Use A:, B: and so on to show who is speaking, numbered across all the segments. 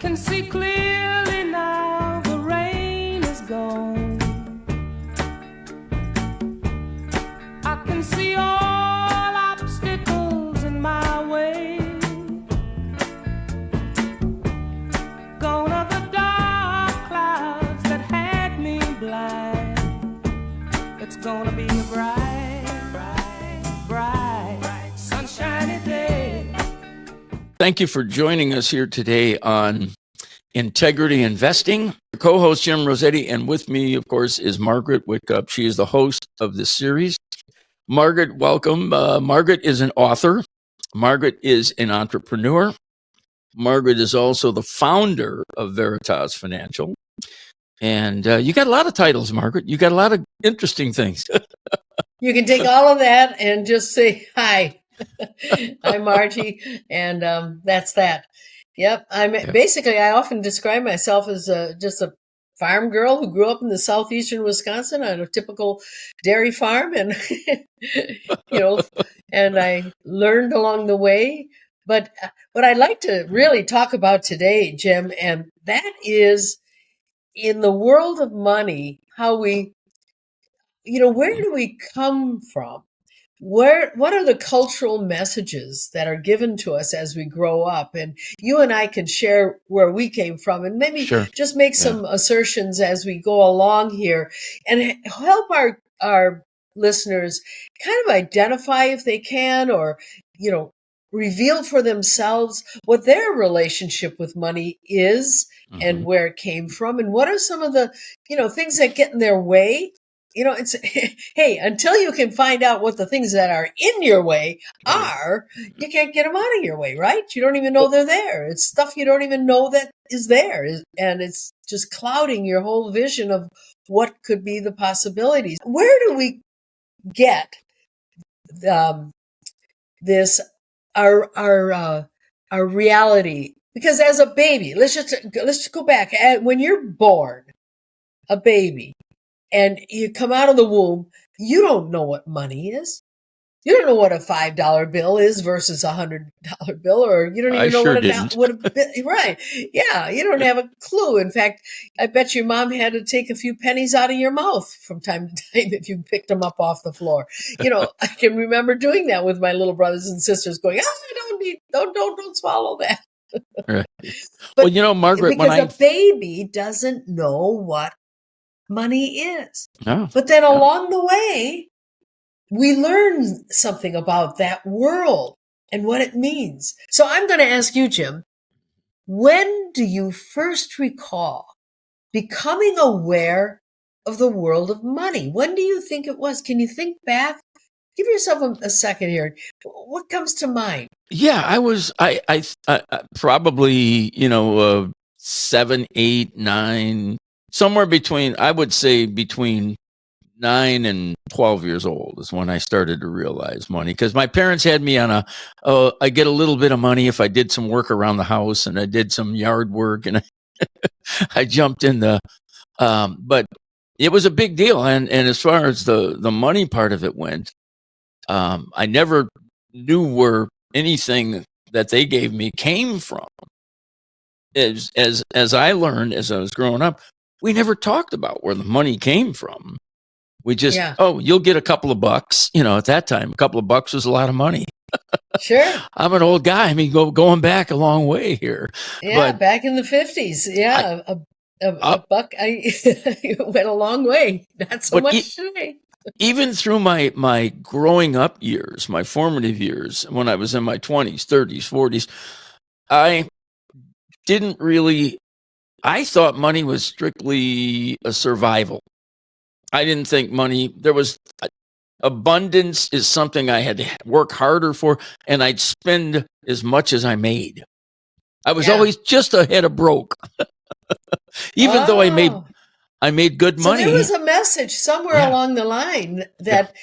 A: can see clearly now, the rain is gone. I can see all obstacles in my way. Gone are the dark clouds that had me blind. It's gonna be a bright, sunshiny day.
B: Thank you for joining us here today on Integrity Investing. Co-host Jim Rosetti, and with me, of course, is Margaret Wittkopp. She is the host of this series. Margaret, welcome. Margaret is an author. Margaret is an entrepreneur. Margaret is also the founder of Veritas Financial. And you got a lot of titles, Margaret. You got a lot of interesting things.
C: You can take all of that and just say, hi, I'm Margie. And that's that. Yep. Basically, I often describe myself as just a farm girl who grew up in the southeastern Wisconsin on a typical dairy farm. And, and I learned along the way. But what I'd like to really talk about today, Jim, and that is in the world of money, how we, where do we come from? What are the cultural messages that are given to us as we grow up? And you and I can share where we came from and maybe just make some assertions as we go along here and help our listeners kind of identify if they can, or, reveal for themselves what their relationship with money is and where it came from. And what are some of the, things that get in their way? It's, hey, until you can find out what the things that are in your way are, you can't get them out of your way, right? You don't even know they're there. It's stuff you don't even know that is there. And it's just clouding your whole vision of what could be the possibilities. Where do we get this, our reality? Because as a baby, let's just go back. When you're born, a baby, and you come out of the womb, you don't know what money is. You don't know what a $5 bill is versus a $100 bill, or you don't even know what a right. Yeah, you don't have a clue. In fact, I bet your mom had to take a few pennies out of your mouth from time to time if you picked them up off the floor. I can remember doing that with my little brothers and sisters, going, don't swallow that.
B: Right.
C: But,
B: well, Margaret,
C: because a baby doesn't know what money is.
B: No.
C: But then along the way, we learn something about that world and what it means. So I'm going to ask you, Jim, when do you first recall becoming aware of the world of money? When do you think it was? Can you think back? Give yourself a second here. What comes to mind?
B: Yeah, I probably, 7, 8, 9, somewhere between, I would say between 9 and 12 years old is when I started to realize money, because my parents had me on I get a little bit of money if I did some work around the house and I did some yard work and I jumped in but it was a big deal. And as far as the money part of it went, I never knew where anything that they gave me came from. As I learned as I was growing up, we never talked about where the money came from. We just, you'll get a couple of bucks. At that time, a couple of bucks was a lot of money.
C: Sure.
B: I'm an old guy. I mean, going back a long way here.
C: Yeah, but back in the 50s. Yeah, a buck went a long way. Not so much today.
B: Even through my growing up years, my formative years, when I was in my 20s, 30s, 40s, I thought money was strictly a survival. I didn't think abundance is something I had to work harder for, and I'd spend as much as I made. I was always just ahead of broke. Even though I made good money.
C: So there was a message somewhere along the line that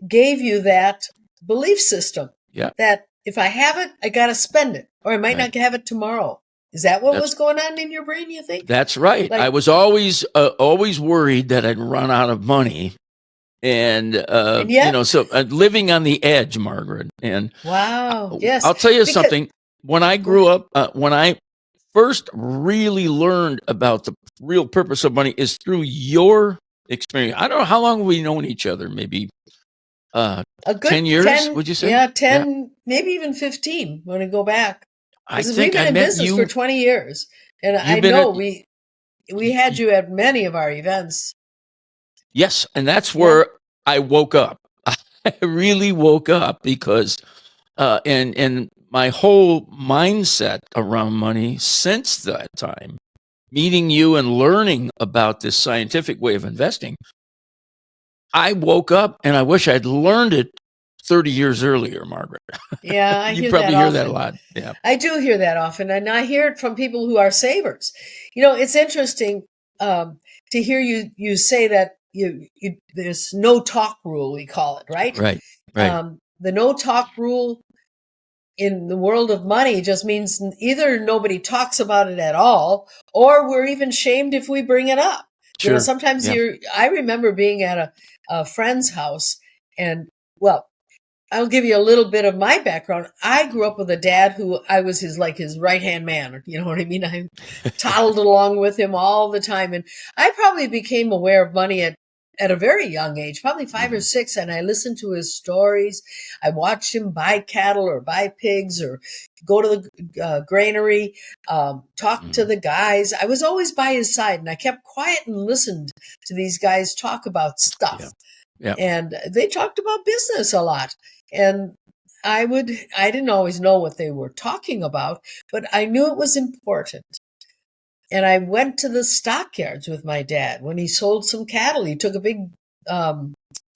C: gave you that belief system.
B: Yeah.
C: That if I have it, I got to spend it, or I might not have it tomorrow. Is that what was going on in your brain, you think?
B: That's right. I was always worried that I'd run out of money. And yet, so living on the edge, Margaret. And
C: wow, yes.
B: I'll tell you something. When I grew up, when I first really learned about the real purpose of money is through your experience. I don't know how long we've known each other. Maybe
C: A good
B: 10 years,
C: 10,
B: would you say?
C: yeah, 10, maybe even 15 when I go back.
B: I
C: Because we've
B: think
C: been
B: I
C: in
B: met
C: business
B: you.
C: for 20 years. And I
B: You've been
C: know
B: at
C: we had you at many of our events.
B: yes, and that's
C: Yeah.
B: where I woke up. I really woke up because and my whole mindset around money since that time, meeting you and learning about this scientific way of investing, I woke up and I wish I'd learned it 30 years earlier, Margaret.
C: Yeah, I
B: You
C: hear
B: probably
C: that
B: hear
C: often.
B: that a lot. Yeah.
C: I do hear that often, and I hear it from people who are savers. It's interesting to hear you say that you there's no talk rule, we call it, right?
B: Right. Right.
C: The no talk rule in the world of money just means either nobody talks about it at all, or we're even shamed if we bring it up.
B: Sure.
C: Sometimes
B: Yeah.
C: I remember being at a friend's house, and well, I'll give you a little bit of my background. I grew up with a dad who I was his right-hand man. You know what I mean? I toddled along with him all the time. And I probably became aware of money at a very young age, probably 5 or 6. And I listened to his stories. I watched him buy cattle or buy pigs or go to the granary, talk to the guys. I was always by his side, and I kept quiet and listened to these guys talk about stuff.
B: Yeah. Yeah.
C: And they talked about business a lot. And I didn't always know what they were talking about, but I knew it was important. And I went to the stockyards with my dad when he sold some cattle. He took a big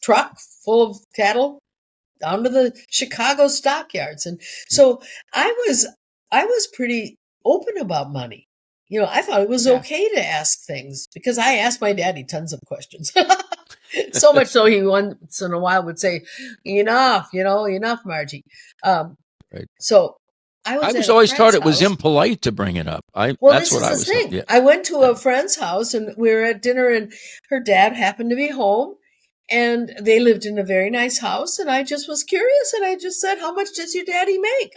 C: truck full of cattle down to the Chicago stockyards. And so I was pretty open about money. I thought it was okay to ask things because I asked my daddy tons of questions. So much so he once in a while would say, enough, enough, Margie.
B: Right.
C: So
B: I
C: at
B: was
C: a
B: always taught
C: friend's
B: it was
C: house.
B: impolite to bring it up.
C: Well,
B: That's
C: this
B: what
C: is
B: I
C: the
B: was
C: thing.
B: taught. Yeah.
C: I went to a friend's house and we were at dinner, and her dad happened to be home, and they lived in a very nice house. And I just was curious, and I just said, "How much does your daddy make?"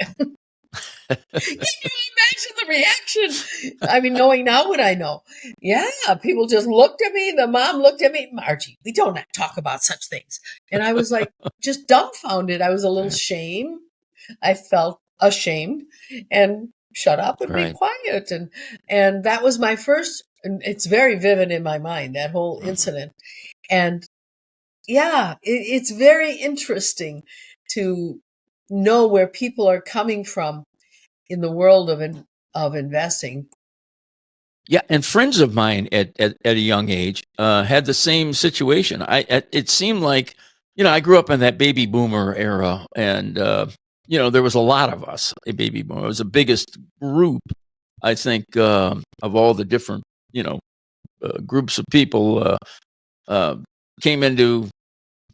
C: Can you imagine the reaction? I mean, knowing now what I know. Yeah, people just looked at me. The mom looked at me. Margie, we don't talk about such things. And I was like, just dumbfounded. I was a little ashamed. I felt ashamed and shut up and be quiet. And that was my first, and it's very vivid in my mind, that whole incident. And yeah, it's very interesting to know where people are coming from in the world of investing.
B: Yeah, and friends of mine at a young age had the same situation. It seemed like I grew up in that baby boomer era, and there was a lot of us. A baby boomer, it was the biggest group, I think, of all the different groups of people came into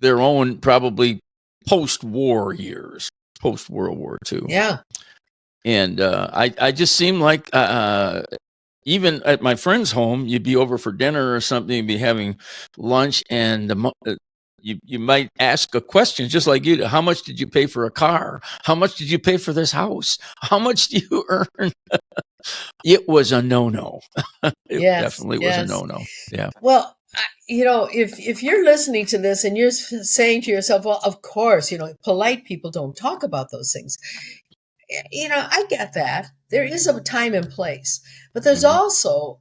B: their own probably post-war years, post World War II.
C: Yeah.
B: And I just seemed like even at my friend's home, you'd be over for dinner or something, you'd be having lunch, and you might ask a question just like you. How much did you pay for a car? How much did you pay for this house? How much do you earn? It was a no-no. It definitely was a no-no. Yeah.
C: Well, if you're listening to this and you're saying to yourself, well, of course, polite people don't talk about those things. I get that. There is a time and place, but there's also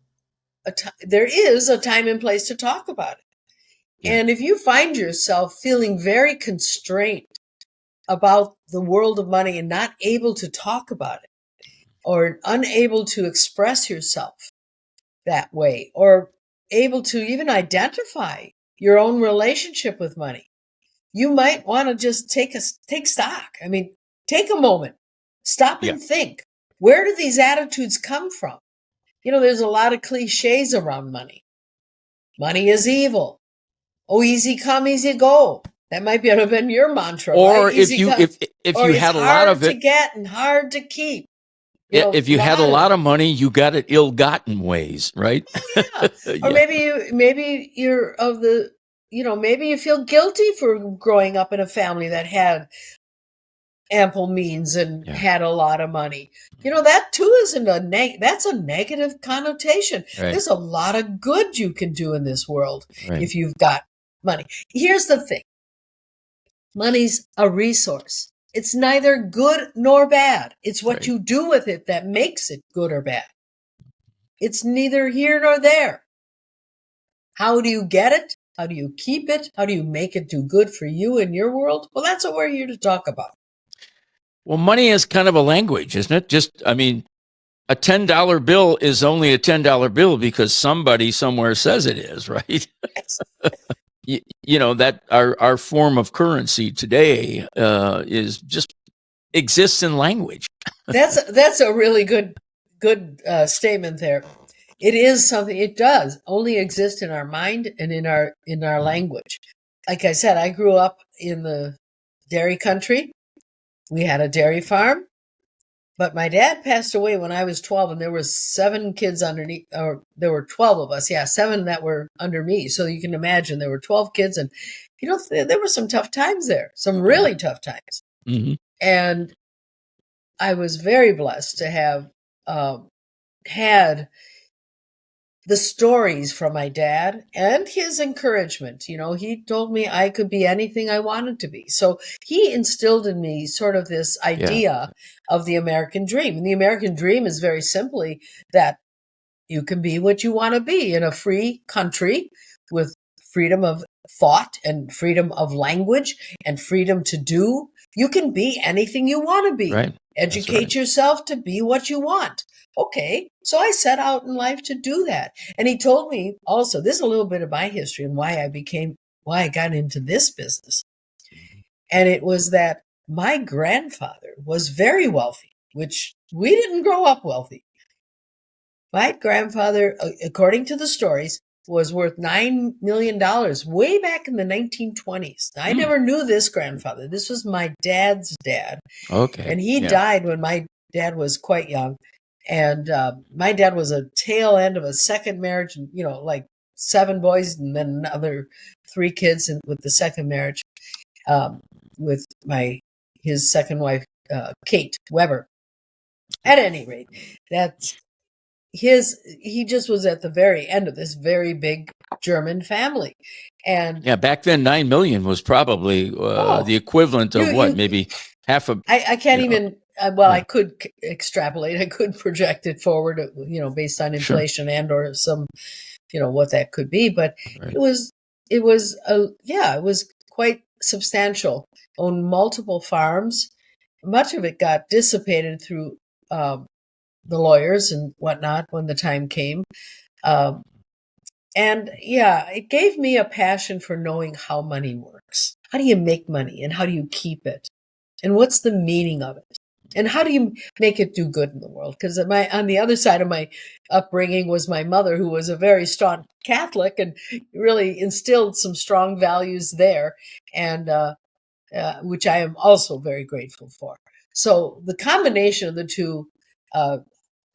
C: there is a time and place to talk about it. Yeah. And if you find yourself feeling very constrained about the world of money and not able to talk about it, or unable to express yourself that way, or able to even identify your own relationship with money, you might want to just take stock. I mean, take a moment. Stop and think. Where do these attitudes come from? There's a lot of cliches around money. Money is evil. Oh, easy come, easy go. That might have been your mantra.
B: Or
C: right?
B: if you had a lot of it,
C: hard to get and hard to keep.
B: If you had a lot of money, you got it ill-gotten ways, right?
C: Oh, yeah. Or maybe you're of the, maybe you feel guilty for growing up in a family that had ample means and
B: Yeah.
C: had a lot of money. That too isn't that's a negative connotation.
B: Right.
C: There's a lot of good you can do in this world
B: Right.
C: if you've got money. Here's the thing. Money's a resource. It's neither good nor bad. It's what
B: Right.
C: you do with it that makes it good or bad. It's neither here nor there. How do you get it? How do you keep it? How do you make it do good for you in your world? Well, that's what we're here to talk about.
B: Well, money is kind of a language, isn't it? A $10 bill is only a $10 bill because somebody somewhere says it is, right?
C: Yes.
B: That our form of currency today is just exists in language.
C: That's a really good statement there. It is something. It does only exist in our mind and in our language. Like I said, I grew up in the dairy country. We had a dairy farm, but my dad passed away when I was 12, and there were 7 kids underneath, or there were 12 of us. Yeah, 7 that were under me. So you can imagine there were 12 kids, and there were some tough times there, some really tough times.
B: Mm-hmm.
C: And I was very blessed to have had the stories from my dad and his encouragement. He told me I could be anything I wanted to be. So he instilled in me sort of this idea of the American dream. And the American dream is very simply that you can be what you want to be in a free country with freedom of thought and freedom of language and freedom to do. You can be anything you want to be.
B: Right.
C: Educate yourself to be what you want. Okay, so I set out in life to do that. And he told me also, this is a little bit of my history and why I got into this business. And it was that my grandfather was very wealthy, which we didn't grow up wealthy. My grandfather, according to the stories, was worth $9 million way back in the 1920s. I never knew this grandfather. This was my dad's dad.
B: Okay.
C: And he died when my dad was quite young. And my dad was a tail end of a second marriage, and like 7 boys and then another 3 kids with the second marriage with his second wife, Kate Weber. At any rate, he just was at the very end of this very big German family. And
B: back then 9 million was probably the equivalent of maybe half a.
C: I can't even. I could extrapolate. I could project it forward, based on inflation and or some, what that could be. But it was quite substantial. Owned multiple farms. Much of it got dissipated through the lawyers and whatnot when the time came. It gave me a passion for knowing how money works. How do you make money and how do you keep it? And what's the meaning of it? And how do you make it do good in the world? Because on the other side of my upbringing was my mother, who was a very strong Catholic and really instilled some strong values there, and which I am also very grateful for. So the combination of the two,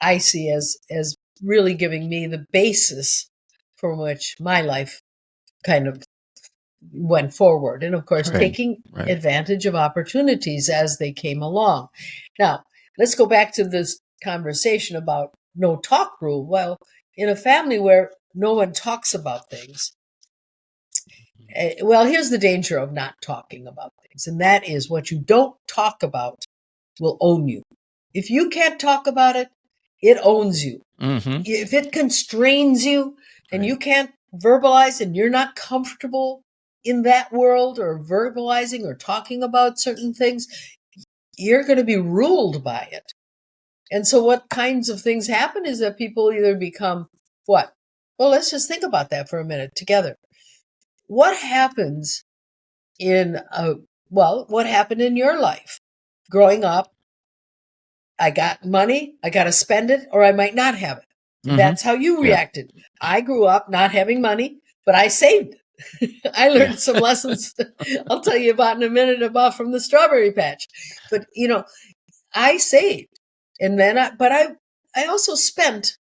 C: I see as really giving me the basis from which my life kind of went forward. And of course, taking advantage of opportunities as they came along. Now, let's go back to this conversation about no talk rule. Well, in a family where no one talks about things, here's the danger of not talking about things. And that is what you don't talk about will own you. If you can't talk about it, it owns you.
B: Mm-hmm.
C: If it constrains you and you can't verbalize and you're not comfortable in that world or verbalizing or talking about certain things, you're going to be ruled by it. And so what kinds of things happen is that people either become what? Well, let's just think about that for a minute together. What happens what happened in your life growing up? I got money, I got to spend it, or I might not have it. Mm-hmm. That's how you reacted. I grew up not having money, but I saved. I learned some lessons I'll tell you about in a minute about from the strawberry patch. But, I saved. And then I also spent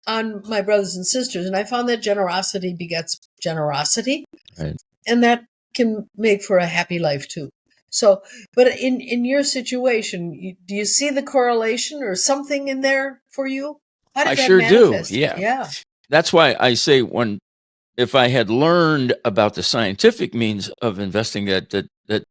C: on my brothers and sisters. And I found that generosity begets generosity. Right. And that can make for a happy life too. So, but in your situation, do you see the correlation or something in there for you? How
B: I
C: did that
B: sure do.
C: manifest?
B: Yeah.
C: Yeah,
B: That's why I say if I had learned about the scientific means of investing that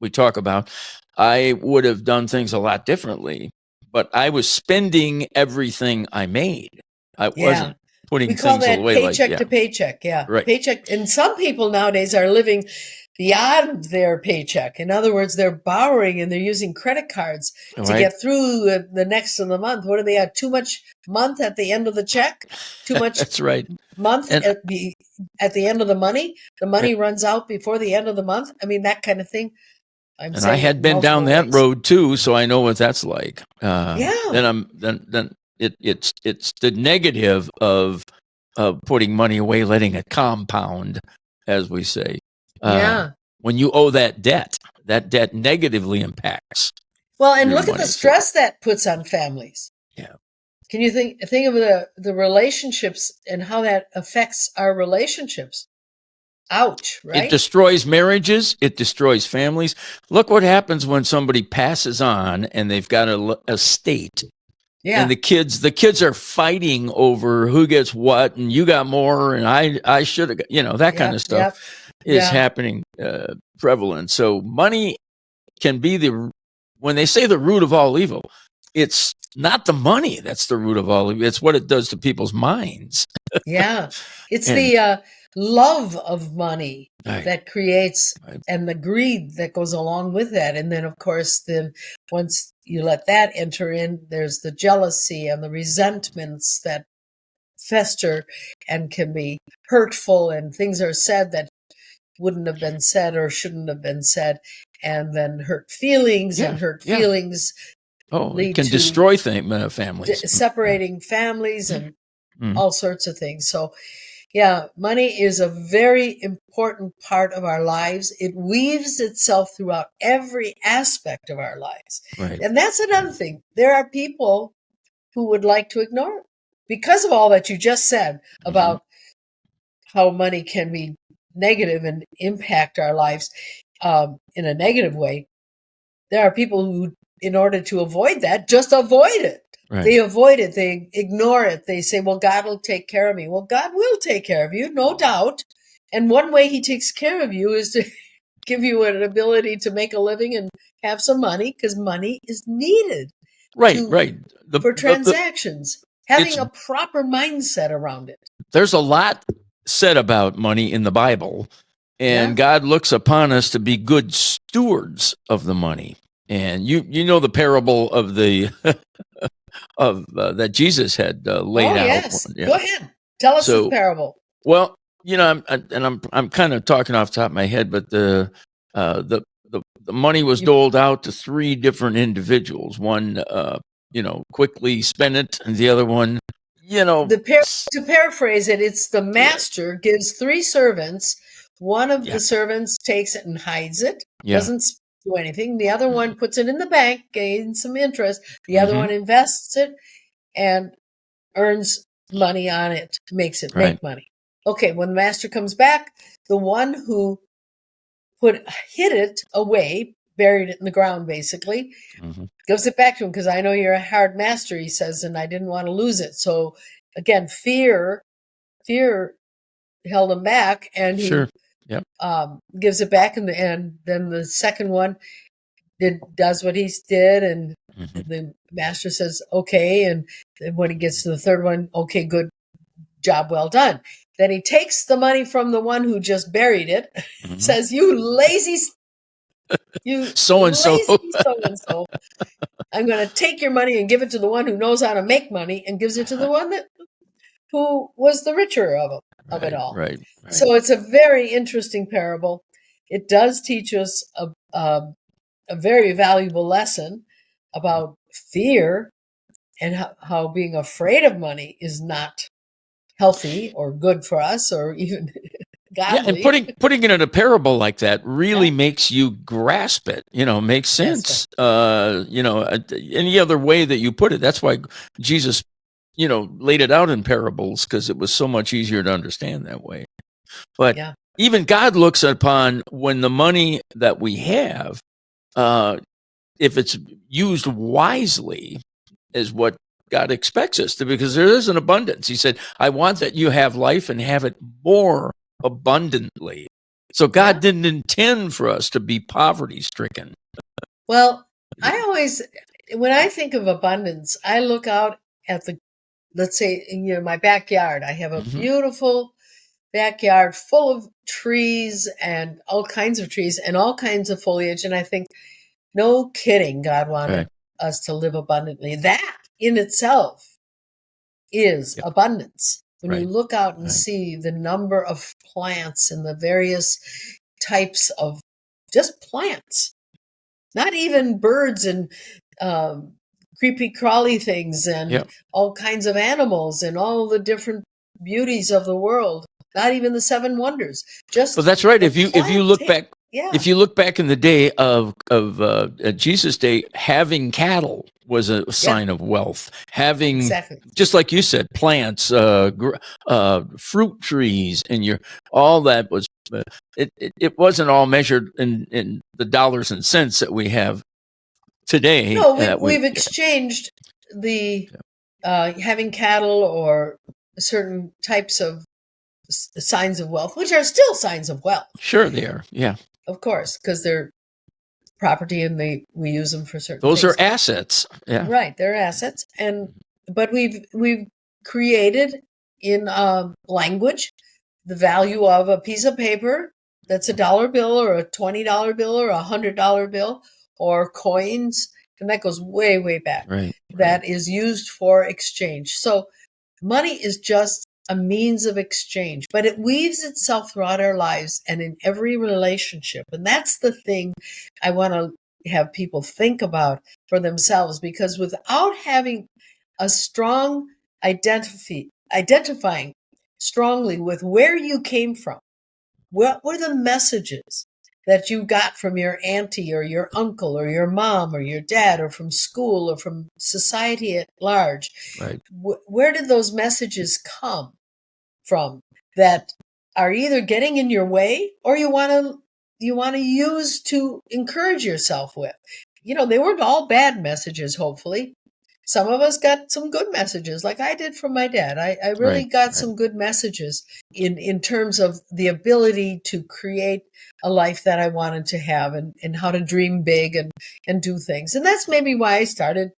B: we talk about, I would have done things a lot differently. But I was spending everything I made. I
C: yeah.
B: wasn't putting
C: We call
B: things
C: that
B: away like,
C: paycheck
B: yeah,
C: to paycheck. Yeah,
B: right.
C: paycheck. And some people nowadays are living beyond their paycheck. In other words, they're borrowing and they're using credit cards to
B: Right.
C: get through the next of the month. What do they have? Too much month at the end of the check? Too much
B: That's right.
C: month
B: And,
C: at the end of the money? The
B: and
C: money runs out before the end of the month? I mean, that kind of thing. I'm
B: and I
C: saying it
B: had
C: in
B: been down
C: multiple
B: that
C: ways.
B: road too, so I know what that's like.
C: Yeah,
B: Then it's the negative of putting money away, letting it compound, as we say.
C: yeah.
B: When you owe that debt negatively impacts
C: Well, and
B: your
C: look at the
B: money. So
C: stress that puts on families.
B: yeah,
C: Can you think of the relationships and how that affects our relationships? Ouch,
B: it
C: right?
B: destroys marriages. It destroys families. Look what happens when somebody passes on and they've got a estate. And
C: Yeah,
B: the kids are fighting over who gets what, and you got more, and I should have, that kind
C: yep,
B: of stuff
C: yep,
B: is
C: yeah,
B: happening prevalent. So money can be when they say the root of all evil, it's not the money that's the root of all evil. It's what it does to people's minds.
C: yeah. It's
B: And
C: the love of money
B: right,
C: that creates
B: right,
C: and the greed that goes along with that. And then, of course, then once you let that enter in, there's the jealousy and the resentments that fester and can be hurtful, and things are said that wouldn't have been said or shouldn't have been said, and then hurt feelings,
B: yeah,
C: and hurt
B: yeah.
C: feelings
B: Oh, it
C: lead
B: can
C: to
B: destroy families. Yeah.
C: separating families and
B: Mhm.
C: all sorts of things. So, yeah, money is a very important part of our lives. It weaves itself throughout every aspect of our lives.
B: Right.
C: And that's another thing. There are people who would like to ignore it because of all that you just said
B: Mhm.
C: about how money can be negative and impact our lives in a negative way. There are people who, in order to avoid that, just avoid it.
B: Right.
C: They avoid it. They ignore it. They say, well, God will take care of me. Well, God will take care of you, no doubt. And one way he takes care of you is to give you an ability to make a living and have some money, because money is needed
B: Right.
C: to
B: Right.
C: for transactions.
B: It's
C: Having a proper mindset around it.
B: There's a lot said about money in the Bible,
C: Yeah.
B: and God looks upon us to be good stewards of the money. And you know the parable of the of that Jesus had laid
C: Oh,
B: out.
C: yes.
B: Yeah.
C: Go ahead. Tell us the
B: So,
C: parable.
B: well, I'm kind of talking off the top of my head, but the money was
C: You,
B: doled out to three different individuals. One, quickly spent it, and the other one,
C: to paraphrase it, it's the
B: yeah,
C: master gives three servants. One of
B: yeah,
C: the servants takes it and hides it,
B: yeah.
C: doesn't do anything. The other one puts it in the bank, gains some interest. The other
B: Hmm.
C: one invests it and earns money on it, makes it
B: Right.
C: make money. Okay, when the master comes back, the one who hid it away, buried it in the ground basically,
B: Hmm.
C: gives it back to him, because I know you're a hard master, he says, and I didn't want to lose it. So again, fear held him back, and he
B: Sure. Yep.
C: gives it back, and then the second one does what he did, and
B: Hmm.
C: the master says okay, and then when he gets to the third one, okay, good job, well done. Then he takes the money from the one who just buried it,
B: Hmm.
C: says, you
B: So and so.
C: lazy so and so, I'm going to take your money and give it to the one who knows how to make money, and gives it to the one who was the richer of it
B: Right.
C: all.
B: Right. Right.
C: So it's a very interesting parable. It does teach us a very valuable lesson about fear, and how being afraid of money is not healthy or good for us or even
B: Yeah, and
C: godly.
B: putting it in a parable like that really
C: Yeah,
B: makes you grasp it. Makes
C: that's right.
B: sense. Any other way that you put it. That's why Jesus, laid it out in parables, because it was so much easier to understand that way. But
C: Yeah.
B: even God looks upon when the money that we have if it's used wisely, is what God expects us to, because there is an abundance. He said, I want that you have life and have it more abundantly. So God didn't intend for us to be poverty stricken.
C: Well, when I think of abundance, I look out at let's say, my backyard. I have a beautiful backyard full of trees and all kinds of trees and all kinds of foliage. And I think, no kidding, God wanted us to live abundantly. That in itself is abundance. When you look out and see the number of plants and the various types of just plants, not even birds and creepy crawly things and all kinds of animals and all the different beauties of the world, not even the seven wonders. Just
B: well, that's right. If you look back, if you look back in the day of Jesus' day, having cattle was a sign of wealth. Having, just like you said, plants, fruit trees, and all that was. It wasn't all measured in the dollars and cents that we have today.
C: No, we've exchanged the having cattle or certain types of signs of wealth, which are still signs of wealth.
B: Sure, they are. Yeah,
C: of course, because they're property and we use them for certain
B: things. Those are assets.
C: Yeah, right. They're assets, but we've created in language the value of a piece of paper that's $1 bill or a $20 bill or a $100 bill or coins, and that goes way, way back. That is used for exchange. So money is just a means of exchange, but it weaves itself throughout our lives and in every relationship. And that's the thing I want to have people think about for themselves, because without having a strong identifying strongly with where you came from, what were the messages that you got from your auntie or your uncle or your mom or your dad or from school or from society at large? Where did those messages come from that are either getting in your way or you want to use to encourage yourself with? They weren't all bad messages, hopefully. Some of us got some good messages, like I did from my dad. I really got some good messages in terms of the ability to create a life that I wanted to have and how to dream big and do things. And that's maybe why I started.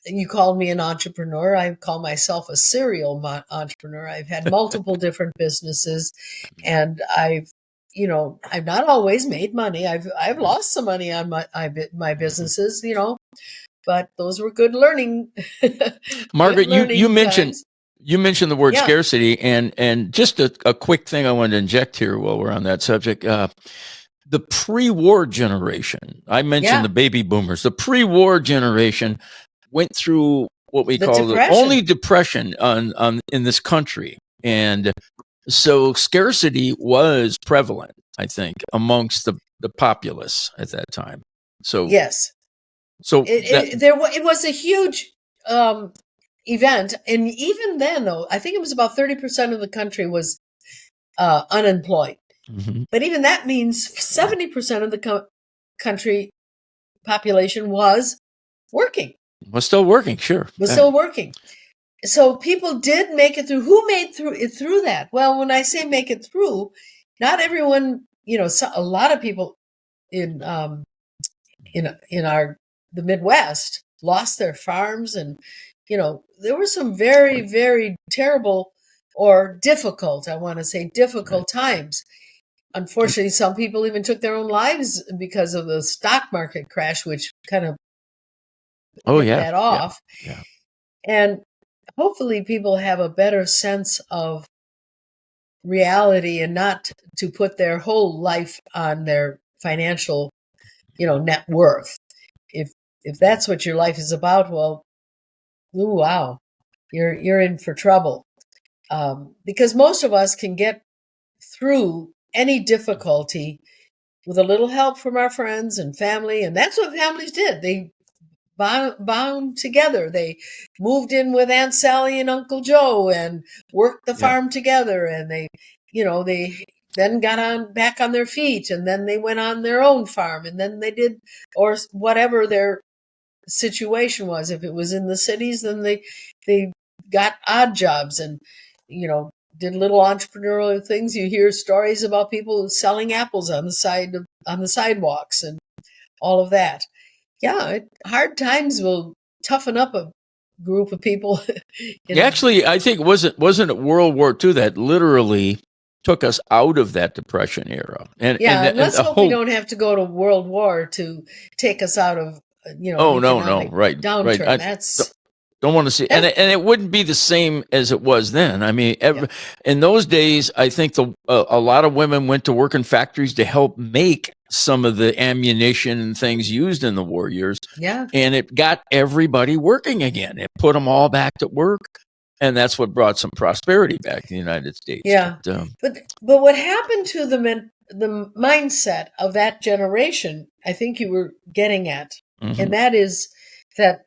C: You called me an entrepreneur. I call myself a serial entrepreneur. I've had multiple different businesses, and I've not always made money. I've lost some money on my businesses, but those were good learning.
B: Margaret, you mentioned the word scarcity, and just a quick thing I wanted to inject here while we're on that subject. The pre-war generation, I mentioned the baby boomers. The pre-war generation went through what we call the only depression in this country, and so scarcity was prevalent, I think, amongst the populace at that time. So
C: yes. So it was a huge event, and even then, though, I think it was about 30% of the country was unemployed. But even that means 70% of the country population was working.
B: Was still working, sure.
C: Was still working. So people did make it through. Who made it through that? Well, when I say make it through, not everyone. A lot of people in the Midwest lost their farms, and there were some very, very terrible or difficult, I want to say difficult times. Unfortunately, some people even took their own lives because of the stock market crash, which kind of that off.
B: Yeah.
C: And hopefully people have a better sense of reality and not to put their whole life on their financial, net worth. If that's what your life is about, well, ooh, wow, you're in for trouble. Because most of us can get through any difficulty with a little help from our friends and family. And that's what families did. They bound together. They moved in with Aunt Sally and Uncle Joe and worked the farm together. And they then got back on their feet, and then they went on their own farm, and then they did, or whatever their situation was. If it was in the cities, then they got odd jobs and, did little entrepreneurial things. You hear stories about people selling apples on the sidewalks and all of that. Yeah, hard times will toughen up a group of people.
B: Actually, I think wasn't it World War II that literally took us out of that Depression era? And
C: let's
B: the
C: hope
B: whole,
C: we don't have to go to World War to take us out of
B: oh no,
C: economic downturn. That's
B: don't want to see, and it wouldn't be the same as it was then. I mean, in those days, I think a lot of women went to work in factories to help make some of the ammunition and things used in the war years.
C: Yeah,
B: and it got everybody working again. It put them all back to work, and that's what brought some prosperity back in the United States.
C: Yeah, but what happened to the mindset of that generation? I think you were getting at, and that is that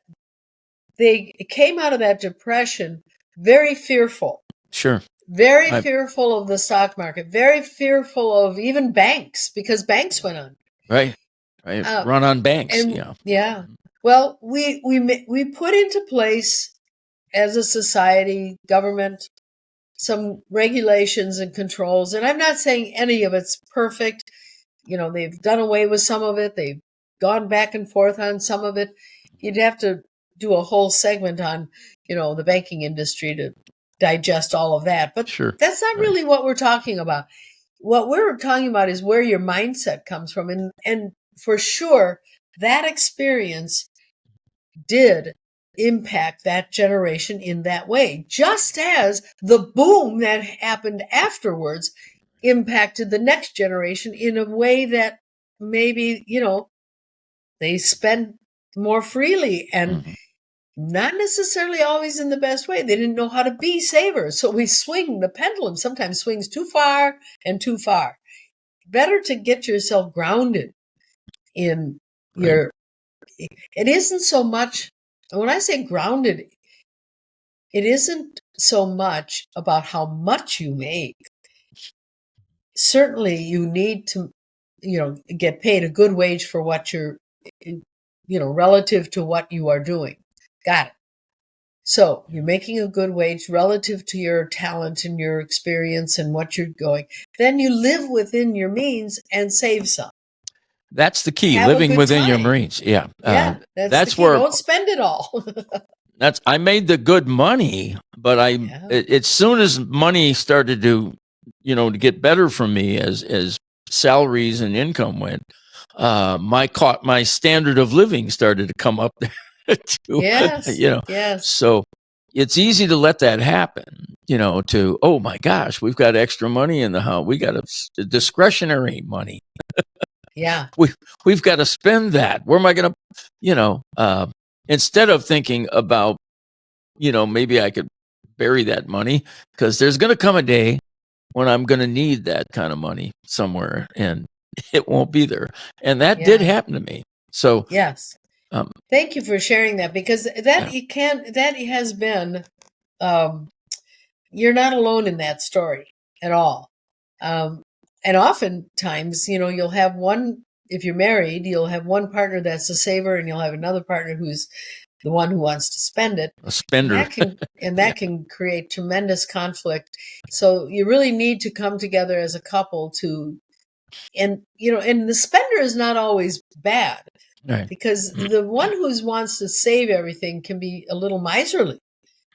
C: they came out of that depression very fearful.
B: Sure.
C: Very fearful of the stock market, very fearful of even banks, because banks went on.
B: Right. Run on banks.
C: Yeah. Well, we put into place as a society, government, some regulations and controls. And I'm not saying any of it's perfect. They've done away with some of it. They've gone back and forth on some of it. You'd have to do a whole segment on, the banking industry to digest all of that. But that's not really what we're talking about. What we're talking about is where your mindset comes from. And for sure, that experience did impact that generation in that way, just as the boom that happened afterwards impacted the next generation in a way that maybe, they spend more freely and not necessarily always in the best way. They didn't know how to be savers. So the pendulum sometimes swings too far and too far. Better to get yourself grounded in it isn't so much, when I say grounded, it isn't so much about how much you make. Certainly you need to, get paid a good wage for what you're, relative to what you are doing. Got it. So you're making a good wage relative to your talent and your experience and what you're going. Then you live within your means and save some. That's
B: the key, living within your means. Yeah.
C: That's where don't spend it all.
B: I made the good money, but as soon as money started to, to get better for me as salaries and income went, my standard of living started to come up there.
C: Yes.
B: So it's easy to let that happen, oh my gosh, we've got extra money in the house. We got a discretionary money.
C: Yeah.
B: We've got to spend that. Where am I going to, instead of thinking about, maybe I could bury that money, because there's going to come a day when I'm going to need that kind of money somewhere and it won't be there. And that did happen to me. So
C: yes. Thank you for sharing that, because that has been, you're not alone in that story at all. And oftentimes, you'll have if you're married, you'll have one partner that's a saver and you'll have another partner who's the one who wants to spend it.
B: A spender.
C: And that can create tremendous conflict. So you really need to come together as a couple and the spender is not always bad.
B: Right.
C: Because the one who wants to save everything can be a little miserly.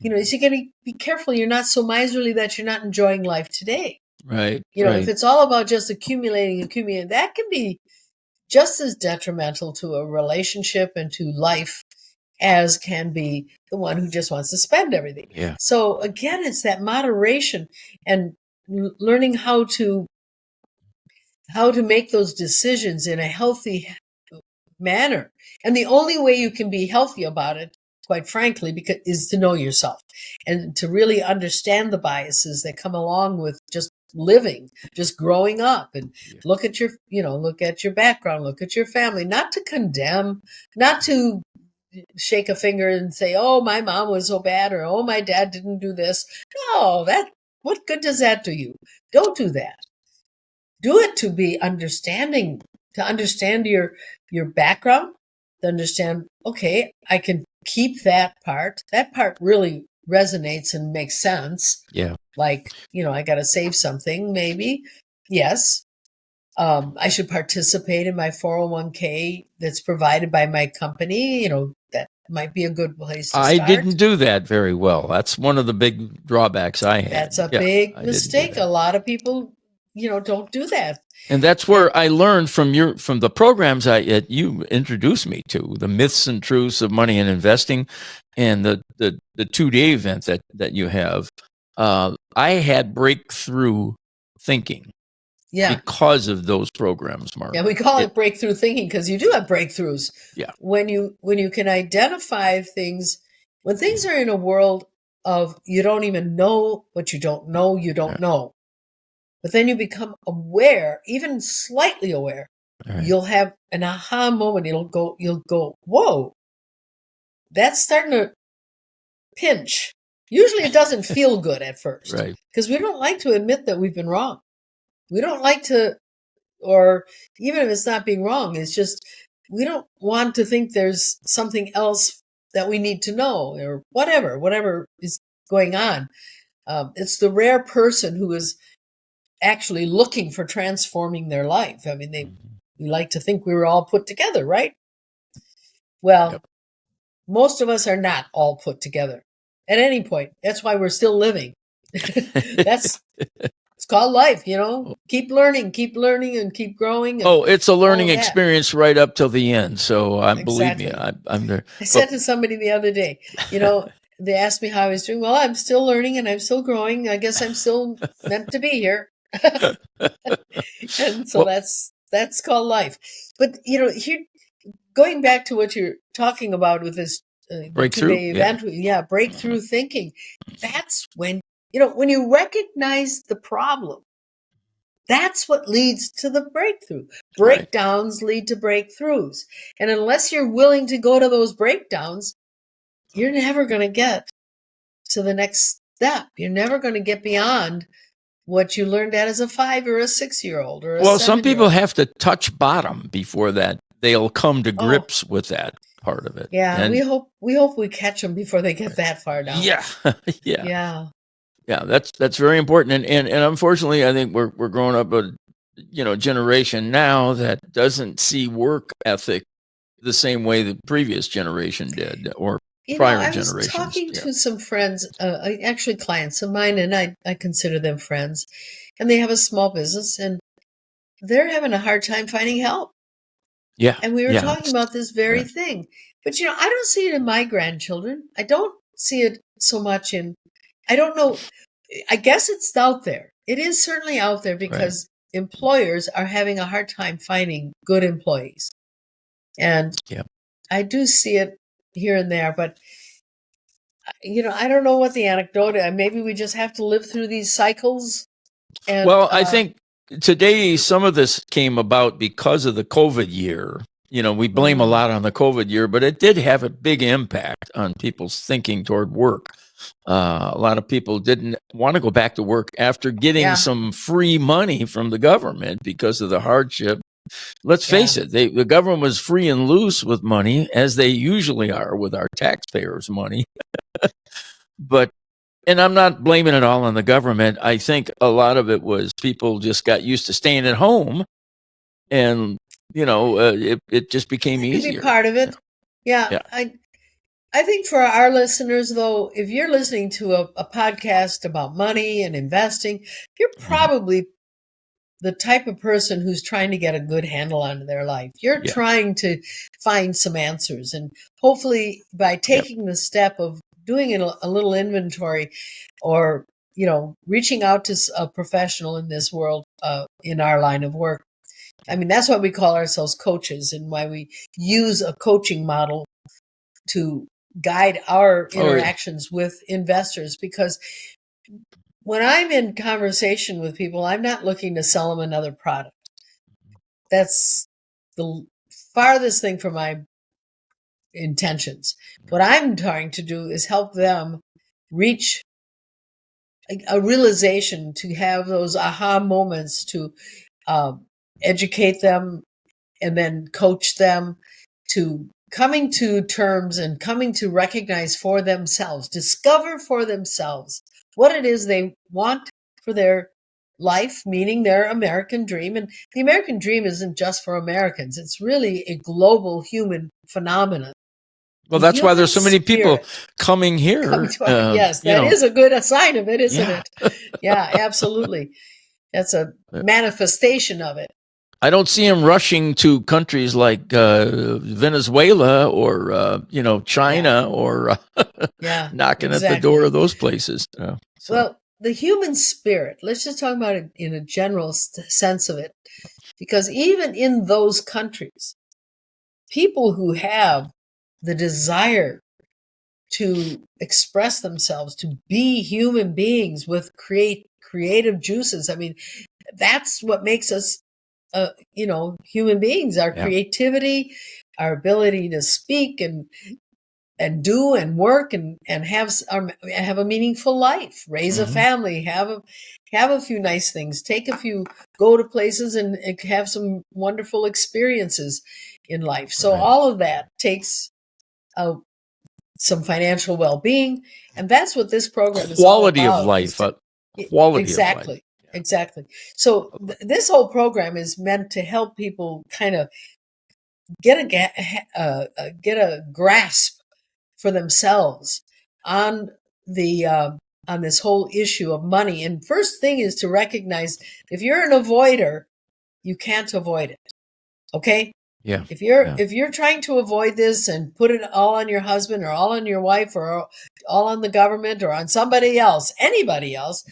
C: So you got to be careful you're not so miserly that you're not enjoying life today.
B: Right.
C: If it's all about just accumulating, that can be just as detrimental to a relationship and to life as can be the one who just wants to spend everything.
B: Yeah.
C: So again, it's that moderation and learning how to make those decisions in a healthy manner. And the only way you can be healthy about it, quite frankly, is to know yourself and to really understand the biases that come along with just living, just growing up, and look at your background, look at your family, not to condemn, not to shake a finger and say, oh, my mom was so bad, or oh, my dad didn't do this. No, what good does that do you? Don't do that. do it to be understanding, to understand your background, to understand, okay, I can keep that part. That part really resonates and makes sense.
B: Yeah.
C: Like, I got to save something, maybe. Yes. I should participate in my 401k that's provided by my company. That might be a good place to
B: I
C: start.
B: didn't do that very well. That's one of the big drawbacks I had.
C: That's a
B: Yeah,
C: big
B: I didn't do
C: mistake.
B: that.
C: A lot of people, don't do that.
B: And that's where I learned from the programs you introduced me to, the myths and truths of money and investing, and the 2-day event that you have. I had breakthrough thinking
C: Yeah.
B: because of those programs, Mark.
C: Yeah, we call it breakthrough thinking because you do have breakthroughs.
B: Yeah.
C: When you can identify things, when things are in a world of you don't even know what you don't know, you don't know. But then you become aware, even slightly aware.
B: Right.
C: You'll have an aha moment. You'll go, whoa, that's starting to pinch. Usually it doesn't feel good at first.
B: Right.
C: Because we don't like to admit that we've been wrong. We don't like to, or even if it's not being wrong, it's just we don't want to think there's something else that we need to know or whatever is going on. It's the rare person who is actually looking for transforming their life. I mean, we like to think we were all put together, right? Well, most of us are not all put together at any point. That's why we're still living. It's called life, Keep learning, and keep growing. And
B: it's a learning experience right up till the end. So believe me, I'm there.
C: I said to somebody the other day, they asked me how I was doing. Well, I'm still learning and I'm still growing. I guess I'm still meant to be here. And so that's called life. But here, going back to what you're talking about with this
B: breakthrough
C: event, breakthrough thinking. That's when when you recognize the problem. That's what leads to the breakthrough. Breakdowns lead to breakthroughs, and unless you're willing to go to those breakdowns, you're never going to get to the next step. You're never going to get beyond what you learned as a 5 or a 6-year-old or a 7-year-old.
B: Some people have to touch bottom before that they'll come to grips with that part of it.
C: Yeah, and we hope we catch them before they get that far down.
B: Yeah.
C: Yeah.
B: Yeah, that's very important. And unfortunately, I think we're growing up a generation now that doesn't see work ethic the same way the previous generation did, or prior generations.
C: I was talking to some friends, actually clients of mine, and I consider them friends, and they have a small business, and they're having a hard time finding help.
B: Yeah.
C: And we were talking about this very thing. But, I don't see it in my grandchildren. I don't see it so much in, I don't know. I guess it's out there. It is certainly out there because employers are having a hard time finding good employees. And I do see it here and there, but I don't know what the anecdote is. Maybe we just have to live through these cycles. And,
B: I think today some of this came about because of the COVID year. We blame a lot on the COVID year, but it did have a big impact on people's thinking toward work. A lot of people didn't want to go back to work after getting some free money from the government because of the hardship. Let's face it, the government was free and loose with money, as they usually are with our taxpayers' money. And I'm not blaming it all on the government. I think a lot of it was people just got used to staying at home, and it just became easier.
C: Could be part of it. Yeah. I think for our listeners, though, if you're listening to a podcast about money and investing, you're probably the type of person who's trying to get a good handle on their life. You're trying to find some answers. And hopefully by taking the step of doing a little inventory or, reaching out to a professional in this world, in our line of work. I mean, that's why we call ourselves coaches and why we use a coaching model to guide our interactions with investors, because when I'm in conversation with people, I'm not looking to sell them another product. That's the farthest thing from my intentions. What I'm trying to do is help them reach a realization, to have those aha moments, to educate them, and then coach them to coming to terms and coming to recognize for themselves, discover for themselves what it is they want for their life, meaning their American dream. And the American dream isn't just for Americans. It's really a global human phenomenon.
B: Well,
C: The
B: that's why there's so
C: human
B: many people
C: spirit
B: coming here.
C: coming to our- yes, that is a good sign of it, isn't it? Yeah, absolutely. That's a manifestation of it.
B: I don't see them rushing to countries like Venezuela or China or knocking at the door of those places.
C: Well, the human spirit, let's just talk about it in a general sense of it, because even in those countries, people who have the desire to express themselves, to be human beings with creative juices. I mean, that's what makes us, human beings. Our creativity, our ability to speak and do and work and have a meaningful life, raise a family, have a few nice things, go to places and have some wonderful experiences in life. So all of that takes some financial well-being, and that's what this program is all about.
B: Quality of life. Quality of life.
C: Exactly. So this whole program is meant to help people kind of get a grasp for themselves on this whole issue of money. And first thing is to recognize if you're an avoider, you can't avoid it. Okay?
B: Yeah.
C: If you're trying to avoid this and put it all on your husband or all on your wife or all on the government or on somebody else, anybody else,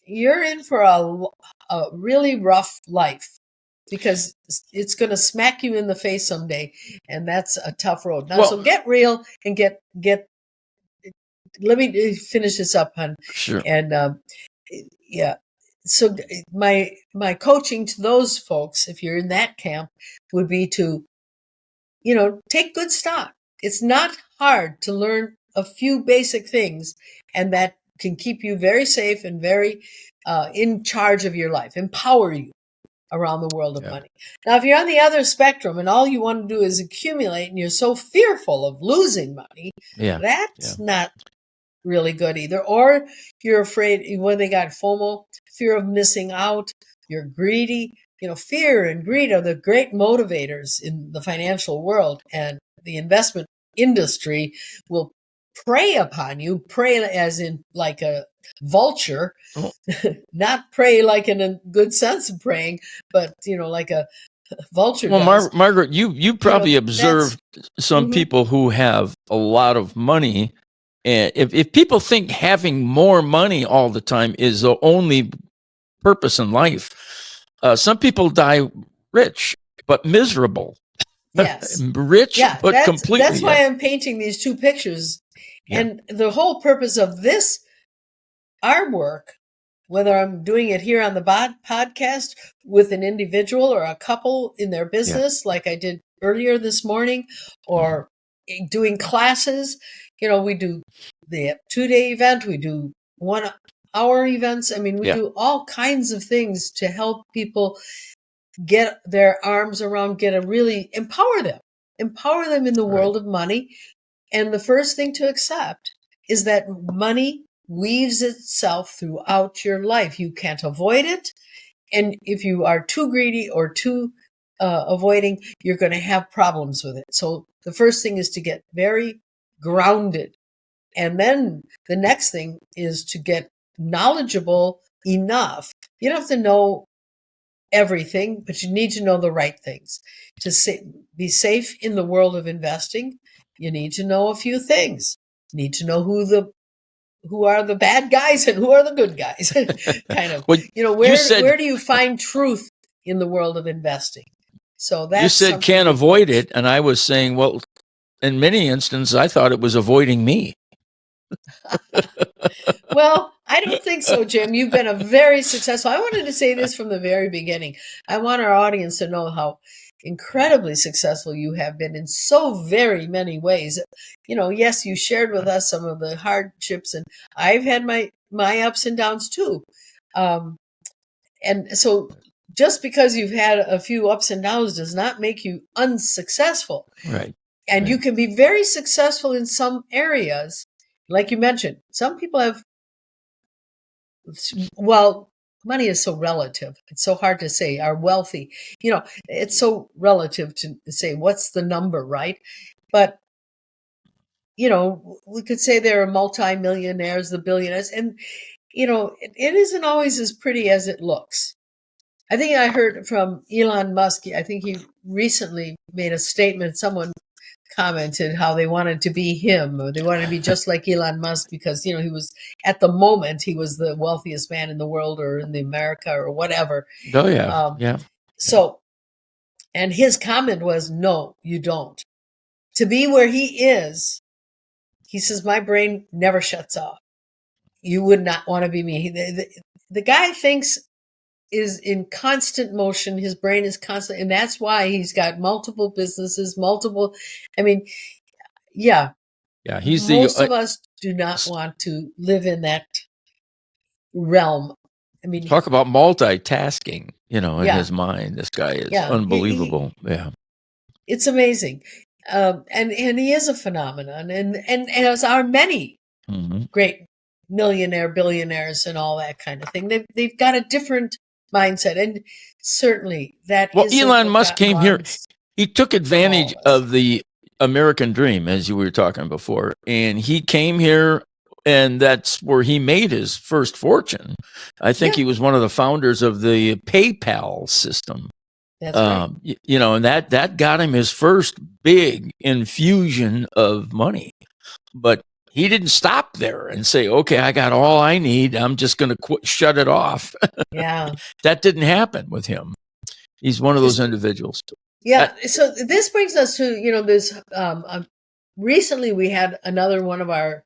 C: you're in for a really rough life, because it's going to smack you in the face someday, and that's a tough road. Now, so get real and get. Let me finish this up, hon.
B: Sure.
C: And so my coaching to those folks, if you're in that camp, would be to, take good stock. It's not hard to learn a few basic things, and that can keep you very safe and very in charge of your life, empower you around the world of money. Now, if you're on the other spectrum and all you want to do is accumulate and you're so fearful of losing money, that's not really good either. Or you're afraid, when they got FOMO, fear of missing out, you're greedy. Fear and greed are the great motivators in the financial world, and the investment industry will prey upon you, prey as in like a vulture, not prey like in a good sense of preying, but like a vulture does.
B: Margaret, you probably observed some people who have a lot of money. And if people think having more money all the time is the only purpose in life, some people die rich but miserable.
C: Yes.
B: Rich but completely.
C: That's why I'm painting these two pictures. And the whole purpose of this, our work, whether I'm doing it here on the podcast with an individual or a couple in their business, like I did earlier this morning, or doing classes, we do the 2-day event, we do 1-hour events. I mean, we do all kinds of things to help people get their arms around, really empower them in the world of money. And the first thing to accept is that money weaves itself throughout your life. You can't avoid it. And if you are too greedy or too avoiding, you're going to have problems with it. So the first thing is to get very grounded. And then the next thing is to get knowledgeable enough. You don't have to know everything, but you need to know the right things. To be safe in the world of investing, you need to know a few things. You need to know who are the bad guys and who are the good guys. Kind of. Where do you find truth in the world of investing? So that's, you
B: said can't avoid it, and I was saying, well, in many instances, I thought it was avoiding me.
C: Well, I don't think so, Jim. You've been a very successful. I wanted to say this from the very beginning. I want our audience to know how incredibly successful you have been in so very many ways. Yes, you shared with us some of the hardships, and I've had my ups and downs too. And so just because you've had a few ups and downs does not make you unsuccessful.
B: Right.
C: And
B: Right.
C: you can be very successful in some areas. Like you mentioned, some people have, well, money is so relative. It's so hard to say, are wealthy. It's so relative to say what's the number, right? But, we could say there are multimillionaires, the billionaires, and, it isn't always as pretty as it looks. I think I heard from Elon Musk, I think he recently made a statement. Someone commented how they wanted to be him, or they wanted to be just like Elon Musk because, he was, at the moment, he was the wealthiest man in the world or in the America or whatever.
B: Oh, yeah. Yeah.
C: So, and his comment was, no, you don't. To be where he is, he says, my brain never shuts off. You would not want to be me. The guy is in constant motion. His brain is constant. And that's why he's got multiple businesses, yeah.
B: Yeah. He's
C: Most of us do not want to live in that realm.
B: Talk about multitasking, in
C: Yeah.
B: his mind. This guy is
C: Yeah.
B: unbelievable. Yeah.
C: It's amazing. And he is a phenomenon. And as are many
B: Mhm.
C: great millionaire, billionaires and all that kind of thing. They've got a different mindset. And certainly that
B: Well,
C: isn't
B: Elon
C: what
B: Musk
C: got
B: came here.
C: lungs
B: He took advantage
C: from all of us.
B: of the American dream, as you were talking before, and he came here, and that's where he made his first fortune. I think
C: Yeah.
B: he was one of the founders of the PayPal system.
C: That's right.
B: And that got him his first big infusion of money. But he didn't stop there and say, okay, I got all I need. I'm just going to shut it off.
C: Yeah.
B: That didn't happen with him. He's one of those individuals.
C: Yeah. So this brings us to, this, recently we had another one of our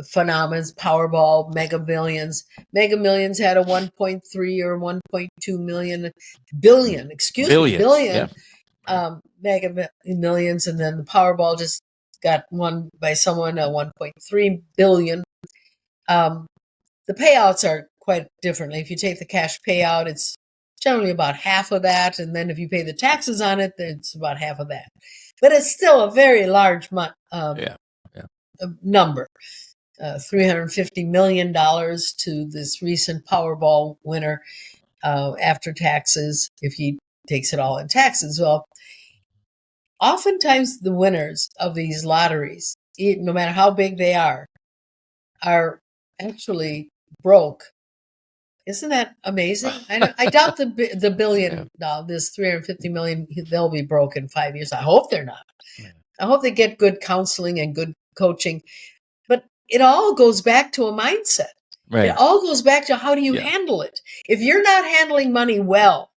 C: phenomena, Powerball, Mega Millions. Mega Millions had a 1.3 or 1.2 billion,
B: Yeah.
C: Mega Millions. And then the Powerball just got won by someone, 1.3 billion. The payouts are quite differently. If you take the cash payout, it's generally about half of that. And then if you pay the taxes on it, it's about half of that. But it's still a very large number. $350 million to this recent Powerball winner after taxes, if he takes it all in taxes. Well, oftentimes the winners of these lotteries, no matter how big they are actually broke. Isn't that amazing? I doubt the billion, this 350 million, they'll be broke in 5 years. I hope they're not. I hope they get good counseling and good coaching. But it all goes back to a mindset.
B: Right.
C: It all goes back to how do you handle it? If you're not handling money well,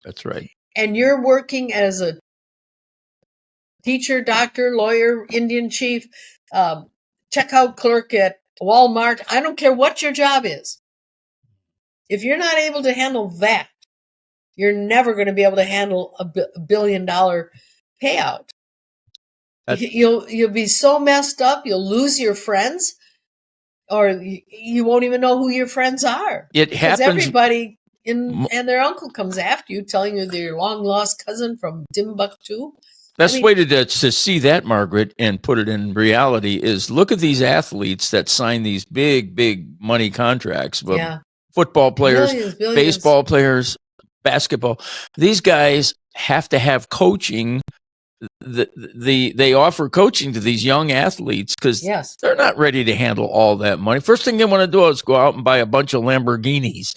B: that's right,
C: and you're working as a teacher, doctor, lawyer, Indian chief, checkout clerk at Walmart, I don't care what your job is. If you're not able to handle that, you're never going to be able to handle a $1 billion payout. You'll be so messed up, you'll lose your friends, or you won't even know who your friends are.
B: It
C: because
B: happens.
C: Everybody and their uncle comes after you, telling you they're your long lost cousin from Timbuktu.
B: Best way to see that, Margaret, and put it in reality is look at these athletes that sign these big money contracts. Football players,
C: billions.
B: Baseball players, basketball. These guys have to have coaching. They offer coaching to these young athletes because they're not ready to handle all that money. First thing they want to do is go out and buy a bunch of Lamborghinis.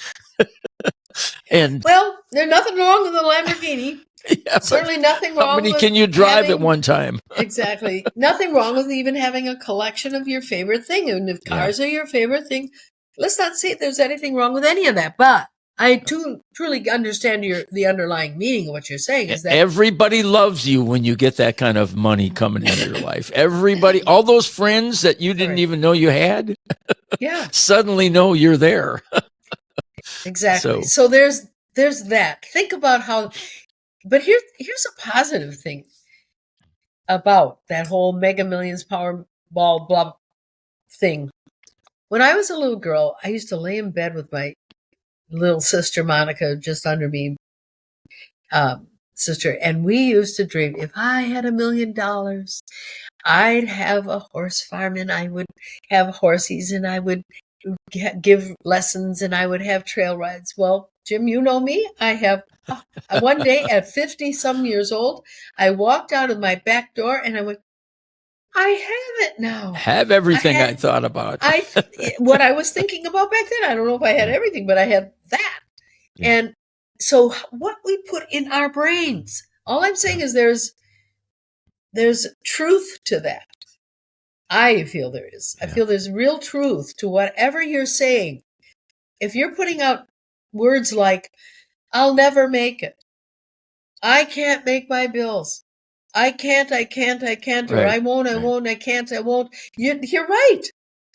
B: And
C: there's nothing wrong with a Lamborghini. Certainly nothing wrong.
B: How many
C: with
B: can you drive at one time? Exactly.
C: Nothing wrong with even having a collection of your favorite thing. And if cars are your favorite thing, let's not say there's anything wrong with any of that. But I truly understand the underlying meaning of what you're saying. Is that
B: everybody loves you when you get that kind of money coming into your life. Everybody, all those friends that you didn't even know you had, suddenly know you're there.
C: Exactly. So there's that. Think about how. But here's a positive thing about that whole Mega Millions Powerball blah thing. When I was a little girl, I used to lay in bed with my little sister Monica, just under me, sister, and we used to dream, if I had $1 million, I'd have a horse farm, and I would have horses, and I would give lessons, and I would have trail rides. Well, Jim, you know me. I have one day at 50 some years old, I walked out of my back door and I went, I have it now.
B: Have everything I thought about.
C: What I was thinking about back then, I don't know if I had everything, but I had that.
B: Yeah.
C: And so what we put in our brains, all I'm saying is there's truth to that. I feel there is. I feel there's real truth to whatever you're saying. If you're putting out words like, I'll never make it, I can't make my bills, I can't, or I won't, I can't, I won't. You're right.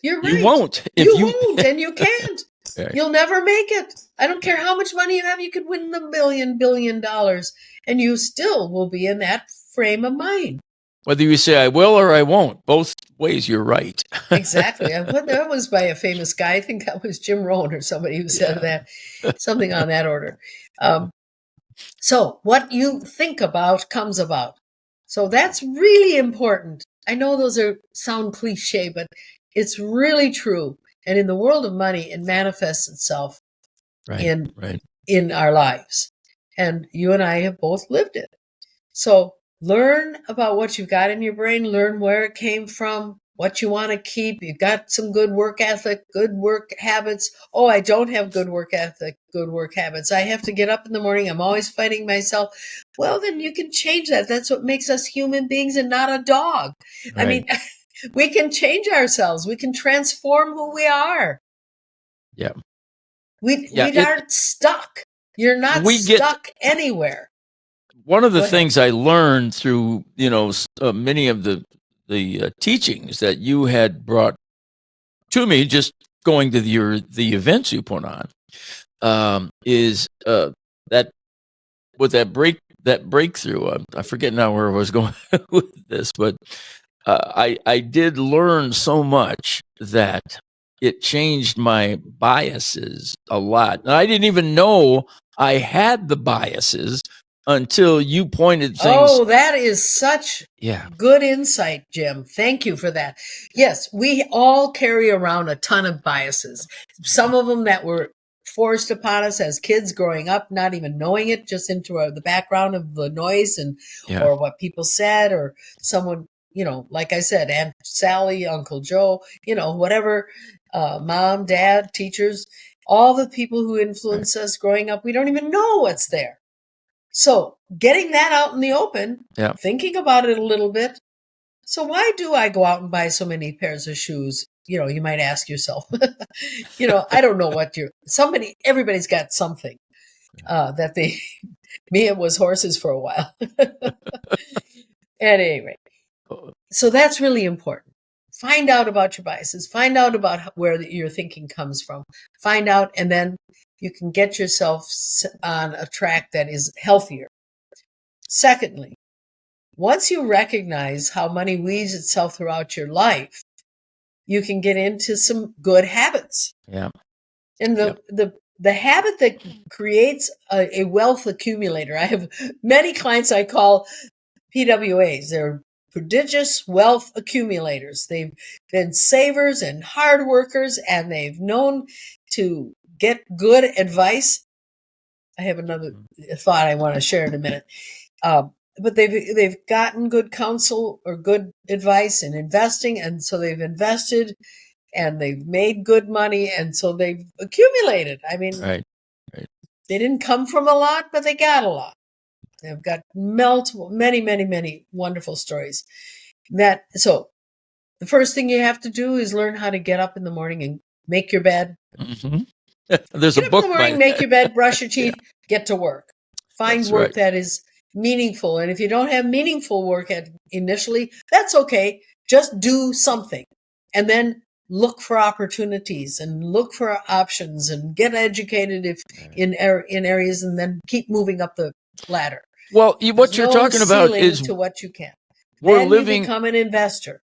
C: You're right.
B: You won't.
C: You won't, and you can't.
B: Right.
C: You'll never make it. I don't care how much money you have. You could win $1 billion, and you still will be in that frame of mind.
B: Whether you say I will or I won't, both ways you're right.
C: Exactly. That was by a famous guy. I think that was Jim Rohn or somebody who said that, something on that order. So what you think about comes about. So that's really important. I know those sound cliche, but it's really true. And in the world of money, it manifests itself in our lives. And you and I have both lived it. So learn about what you've got in your brain, learn where it came from, what you want to keep. You've got some good work ethic, good work habits. Oh, I don't have good work ethic, good work habits. I have to get up in the morning. I'm always fighting myself. Well, then you can change that. That's what makes us human beings and not a dog. Right. I mean, we can change ourselves. We can transform who we are.
B: Yeah.
C: We aren't stuck. You're not stuck anywhere.
B: One of the things I learned through, many of the teachings that you had brought to me, just going to the events you put on, is that with that breakthrough. I forget now where I was going with this, but I did learn so much that it changed my biases a lot, and I didn't even know I had the biases until you pointed things.
C: Oh, that is such good insight, Jim. Thank you for that. Yes, we all carry around a ton of biases. Some of them that were forced upon us as kids growing up, not even knowing it, just into the background of the noise or what people said, or someone, like I said, Aunt Sally, Uncle Joe, whatever, mom, dad, teachers, all the people who influence us growing up, we don't even know what's there. So getting that out in the open, thinking about it a little bit. So why do I go out and buy so many pairs of shoes? You might ask yourself, I don't know what everybody's got something that me, it was horses for a while. At any rate. So that's really important. Find out about your biases. Find out about where your thinking comes from. Find out, and then you can get yourself on a track that is healthier. Secondly, once you recognize how money weaves itself throughout your life, you can get into some good habits.
B: Yeah.
C: And the habit that creates a wealth accumulator. I have many clients I call PWAs. They're prodigious wealth accumulators. They've been savers and hard workers, and they've known to get good advice. I have another thought I want to share in a minute. But they've gotten good counsel or good advice in investing, and so they've invested and they've made good money, and so they've accumulated. I mean,
B: right.
C: They didn't come from a lot, but they got a lot. They've got many, many, many wonderful stories. So the first thing you have to do is learn how to get up in the morning and make your bed.
B: Mm-hmm. There's a book
C: in the morning, make your bed, brush your teeth, get to work. Find
B: That's
C: work
B: right.
C: that is meaningful. And if you don't have meaningful work initially, that's okay. Just do something. And then look for opportunities and look for options and get educated in areas, and then keep moving up the ladder.
B: Well, what you're talking about is
C: to what you can.
B: You
C: become an investor.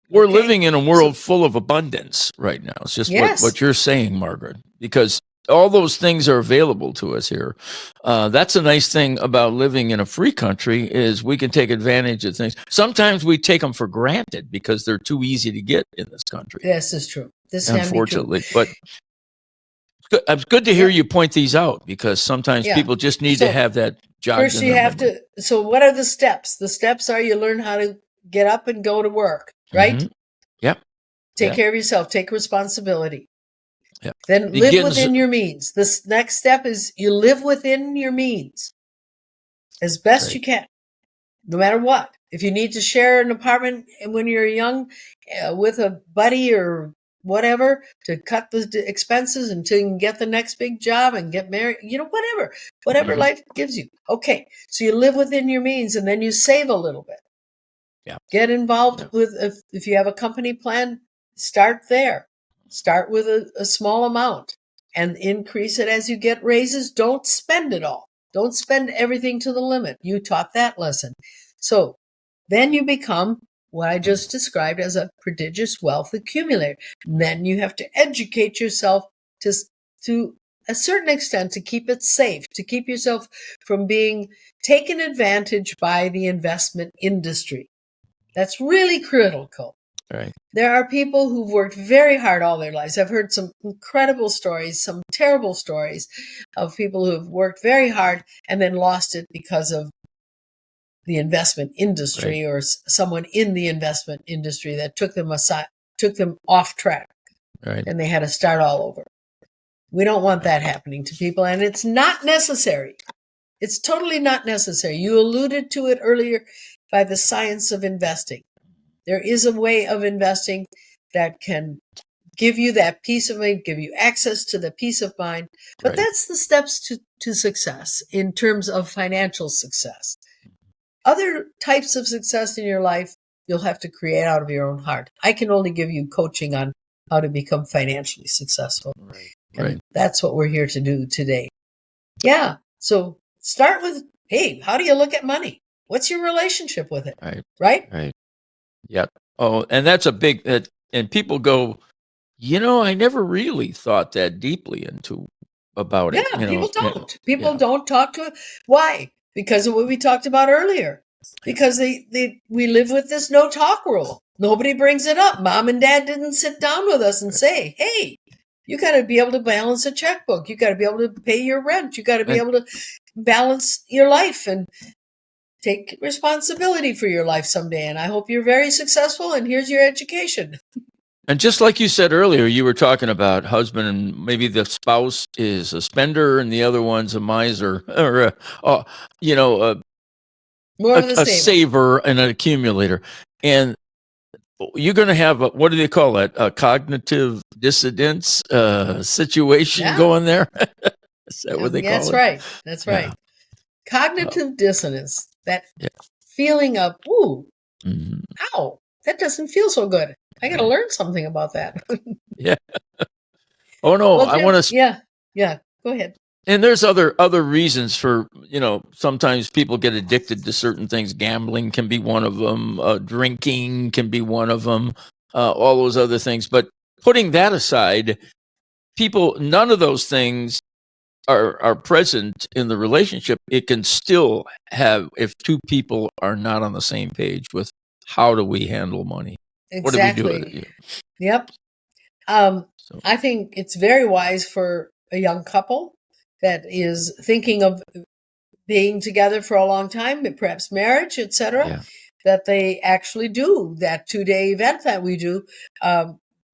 B: We're living in a world full of abundance right now. It's just what you're saying, Margaret, because all those things are available to us here. That's a nice thing about living in a free country is we can take advantage of things. Sometimes we take them for granted because they're too easy to get in this country.
C: This is true. This
B: Unfortunately,
C: can be true.
B: but it's good to hear you point these out because sometimes people just need to have that jogged
C: first
B: in
C: you
B: their
C: have
B: memory.
C: so what are the steps? The steps are you learn how to get up and go to work, right?
B: Mhm. Yep.
C: Take care of yourself, take responsibility.
B: Yep.
C: Then live within your means. This next step is you live within your means as best you can, no matter what. If you need to share an apartment when you're young with a buddy or whatever to cut the expenses until you can get the next big job and get married, whatever life gives you. Okay, so you live within your means and then you save a little bit.
B: Yeah.
C: Get involved with, if you have a company plan, start there. Start with a small amount and increase it as you get raises. Don't spend it all. Don't spend everything to the limit. You taught that lesson. So then you become what I just described as a prodigious wealth accumulator. And then you have to educate yourself to a certain extent to keep it safe, to keep yourself from being taken advantage by the investment industry. That's really critical.
B: Right.
C: There are people who've worked very hard all their lives. I've heard some incredible stories, some terrible stories of people who have worked very hard and then lost it because of the investment industry or someone in the investment industry that took them off track.
B: Right.
C: And they had to start all over. We don't want that happening to people, and it's not necessary. It's totally not necessary. You alluded to it earlier by the science of investing. There is a way of investing that can give you that peace of mind, give you access to the peace of mind. But that's the steps to success in terms of financial success. Other types of success in your life, you'll have to create out of your own heart. I can only give you coaching on how to become financially successful. And that's what we're here to do today. Yeah. So start with, hey, how do you look at money? What's your relationship with it? Right?
B: Yeah. Oh, and that's a big, and people go, I never really thought that deeply about it.
C: Yeah, people don't. People don't talk to it. Why? Because of what we talked about earlier. Because we live with this no talk rule. Nobody brings it up. Mom and dad didn't sit down with us and say, hey, you got to be able to balance a checkbook. You got to be able to pay your rent. You got to be able to balance your life and take responsibility for your life someday. And I hope you're very successful. And here's your education.
B: And just like you said earlier, you were talking about husband and maybe the spouse is a spender and the other one's a miser or, a saver and an accumulator. And you're going to have, what do they call it? A cognitive dissonance situation going there. Is that what they call it?
C: That's right. Cognitive dissonance, that feeling of, ooh, ow, that doesn't feel so good. I got to learn something about that.
B: Yeah. Oh, no,
C: well,
B: I want to.
C: Yeah. Go ahead.
B: And there's other reasons for, sometimes people get addicted to certain things. Gambling can be one of them. Drinking can be one of them. All those other things. But putting that aside, none of those things are present in the relationship. It can still have, if two people are not on the same page with how do we handle money?
C: Exactly.
B: What do we do with it?
C: Yep. I think it's very wise for a young couple that is thinking of being together for a long time, perhaps marriage, etc., that they actually do that 2-day event that we do.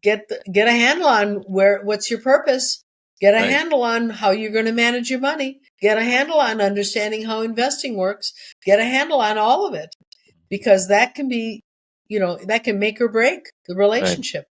C: Get a handle on what's your purpose. Get a handle on how you're going to manage your money. Get a handle on understanding how investing works. Get a handle on all of it, because that can be, that can make or break the relationship.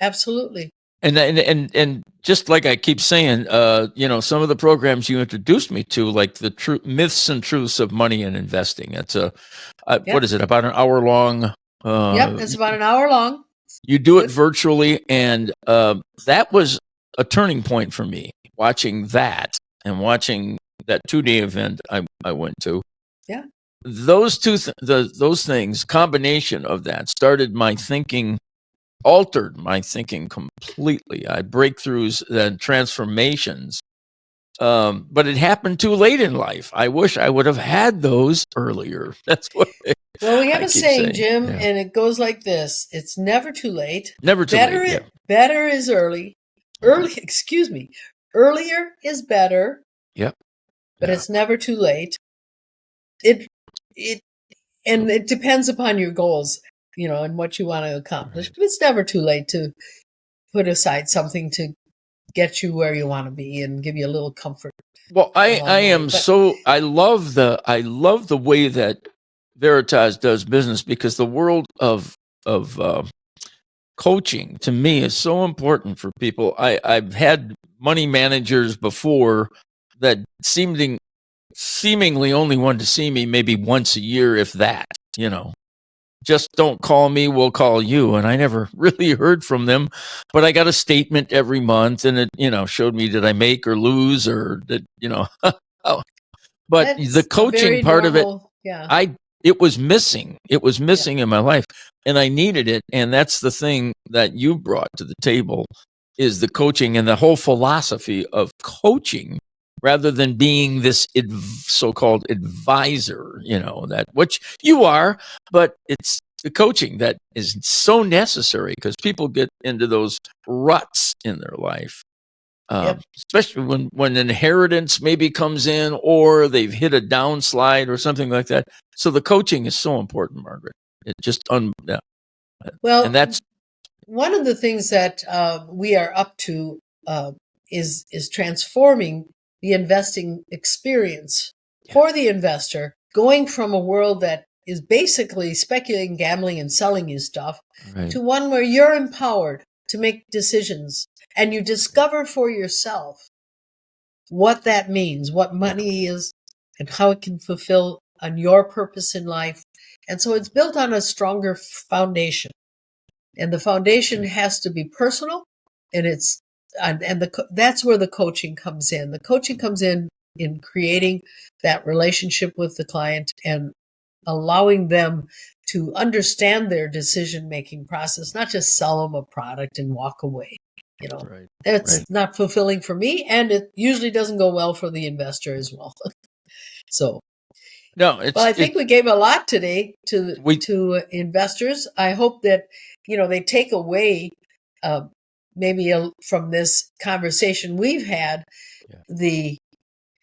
C: Absolutely.
B: And just like I keep saying, some of the programs you introduced me to, like the myths and truths of money and investing. It's what is it? About an hour long.
C: It's about an hour long.
B: You do it virtually, and that was a turning point for me. Watching that and watching that 2-day event I went to.
C: Yeah.
B: Those those things, combination of that, started my thinking altered my thinking completely. I had breakthroughs and transformations. But it happened too late in life. I wish I would have had those earlier. That's what
C: Well, we have
B: I
C: a
B: keep
C: saying,
B: saying.
C: Jim,
B: Yeah.
C: and it goes like this: it's never too late.
B: Never too
C: Better
B: late.
C: it
B: Yeah.
C: better is early. Excuse me. Earlier is better,
B: Yep.
C: but
B: Yeah.
C: it's never too late. It and it depends upon your goals, and what you want to accomplish.
B: Right.
C: But it's never too late to put aside something to get you where you want to be and give you a little comfort.
B: Well, I
C: along the way.
B: am
C: But
B: so I love the way that Veritas does business, because the world of coaching to me is so important for people. I've had money managers before that seemingly only wanted to see me maybe once a year, if that. Just don't call me, we'll call you. And I never really heard from them, but I got a statement every month, and it showed me, did I make or lose, or did oh. But
C: that's
B: the
C: a
B: coaching
C: very
B: part of it,
C: normal, yeah.
B: it was missing. It was missing in my life, and I needed it. And that's the thing that you brought to the table, is the coaching and the whole philosophy of coaching, rather than being this so-called advisor, that which you are, but it's the coaching that is so necessary, because people get into those ruts in their life.
C: Yep.
B: Especially when inheritance maybe comes in, or they've hit a downslide or something like that. So the coaching is so important, Margaret. It just yeah.
C: Well,
B: And that's
C: one of the things that we are up to is transforming the investing experience for the investor, going from a world that is basically speculating, gambling, and selling you stuff
B: right.
C: to one where you're empowered to make decisions, and you discover for yourself what that means, what money is, and how it can fulfill on your purpose in life. And so it's built on a stronger foundation. And the foundation has to be personal, and that's where the coaching comes in. The coaching comes in creating that relationship with the client and allowing them to understand their decision-making process, not just sell them a product and walk away.
B: Right.
C: That's not fulfilling for me, and it usually doesn't go well for the investor as well. So,
B: no,
C: well, I think we gave a lot today to investors. I hope that they take away maybe from this conversation we've had the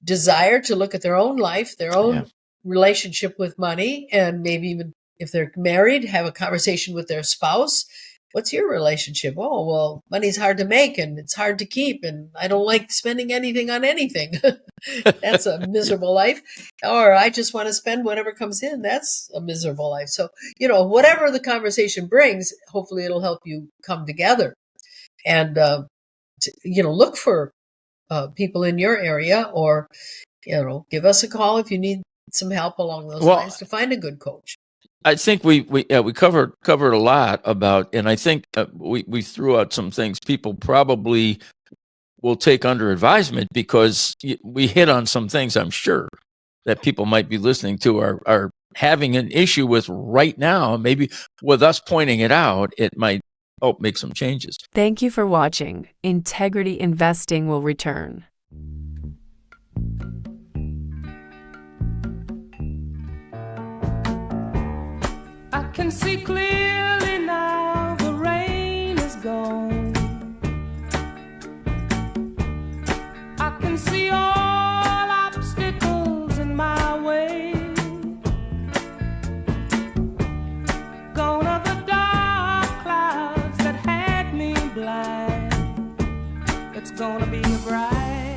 C: desire to look at their own life, their own relationship with money, and maybe even if they're married, have a conversation with their spouse. What's your relationship? Oh, well, money's hard to make and it's hard to keep, and I don't like spending anything on anything. That's a miserable life. Or I just want to spend whatever comes in. That's a miserable life. So, whatever the conversation brings, hopefully it'll help you come together and, look for people in your area, or, give us a call if you need some help along those lines to find a good coach.
B: I think we covered a lot about, and I think we threw out some things people probably will take under advisement, because we hit on some things, I'm sure, that people might be listening to are having an issue with right now. Maybe with us pointing it out, it might help make some changes.
D: Thank you for watching. Integrity Investing will return.
A: I can see clearly now, the rain is gone. I can see all obstacles in my way. Gone are the dark clouds that had me blind. It's gonna be a bright